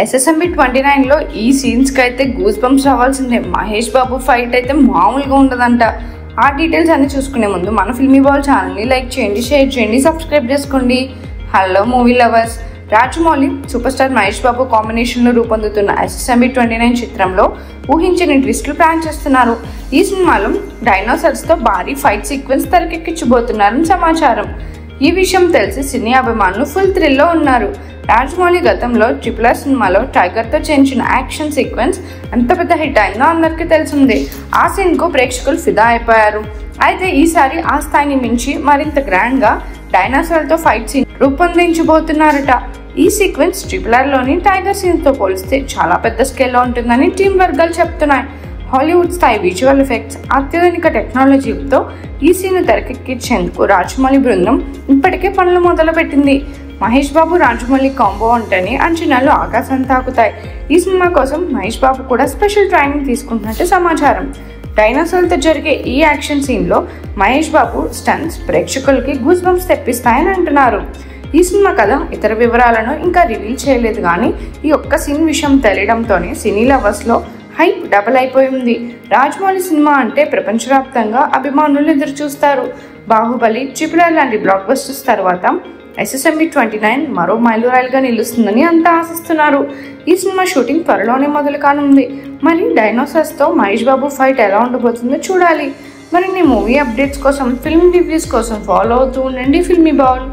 SSMB 29 లో ఈ scenes కి అయితే గూస్ బంప్స్ రావాల్సిందే. మహేష్ బాబు ఫైట్ అయితే మామూలుగా ఉండదంట. ఆ డీటెయిల్స్ అన్ని చూసుకునే ముందు మన ఫిల్మీ బాల్ ఛానల్ని లైక్ చేయండి, షేర్ చేయండి, సబ్స్క్రైబ్ చేసుకోండి. Hello movie lovers, Rajamouli super star Mahesh Babu కాంబినేషన్లో రూపొందుతున్న SSMB 29 చిత్రంలో ఊహించని ట్విస్టులు ప్లాన్ చేస్తున్నారు. ఈ సినిమాలో డైనోసార్స్తో భారీ ఫైట్ సీక్వెన్స్ తెరకెక్కించబోతున్నారని సమాచారం. ఈ విషయం తెలిసి సినీ అభిమానులు ఫుల్ థ్రిల్లో ఉన్నారు. రాజమౌళి గతంలో RRR సినిమాలో టైగర్తో చేయించిన యాక్షన్ సీక్వెన్స్ ఎంత పెద్ద హిట్ అయిందో అందరికీ తెలిసిందే. ఆ సీన్కు ప్రేక్షకులు ఫిదా అయిపోయారు. అయితే ఈసారి ఆ స్థాయిని మించి మరింత గ్రాండ్గా డైనోసార్తో ఫైట్ సీన్ రూపొందించబోతున్నారట. ఈ సీక్వెన్స్ RRRలోని టైగర్ సీన్తో పోలిస్తే చాలా పెద్ద స్కేల్లో ఉంటుందని టీం వర్గాలు చెప్తున్నాయి. హాలీవుడ్ స్థాయి విజువల్ ఎఫెక్ట్స్, అత్యాధునిక టెక్నాలజీతో ఈ సీన్ తెరకెక్కించేందుకు రాజమౌళి బృందం ఇప్పటికే పనులు మొదలుపెట్టింది. మహేష్ బాబు రాజమౌళి కాంబో ఉంటేనే అంచనాలు ఆకాశం తాకుతాయి. ఈ సినిమా కోసం మహేష్ బాబు కూడా స్పెషల్ ట్రైనింగ్ తీసుకుంటున్నట్టు సమాచారం. డైనోసార్లతో జరిగే ఈ యాక్షన్ సీన్లో మహేష్ బాబు స్టంట్స్ ప్రేక్షకులకి గూస్ బంప్స్ తెప్పిస్తాయని అంటున్నారు. ఈ సినిమా కథ ఇతర వివరాలను ఇంకా రివీల్ చేయలేదు, కానీ ఈ ఒక్క సీన్ విషయం తెలియడంతోనే సినీ లవర్స్లో హైప్ డబల్ అయిపోయింది. రాజమౌళి సినిమా అంటే ప్రపంచవ్యాప్తంగా అభిమానులు ఎదురు చూస్తారు. బాహుబలి, RRR లాంటి బ్లాక్ బస్టర్స్ తర్వాత SSMB 29 మరో మైలురాయిలుగా నిలుస్తుందని అంతా ఆశిస్తున్నారు. ఈ సినిమా షూటింగ్ త్వరలోనే మొదలు కానుంది. మరి డైనోసార్స్తో మహేష్ బాబు ఫైట్ ఎలా ఉండబోతుందో చూడాలి. మరిన్ని మూవీ అప్డేట్స్ కోసం, ఫిల్మ్ రివ్యూస్ కోసం ఫాలో అవుతూ ఉండండి ఫిల్మీ బాల్.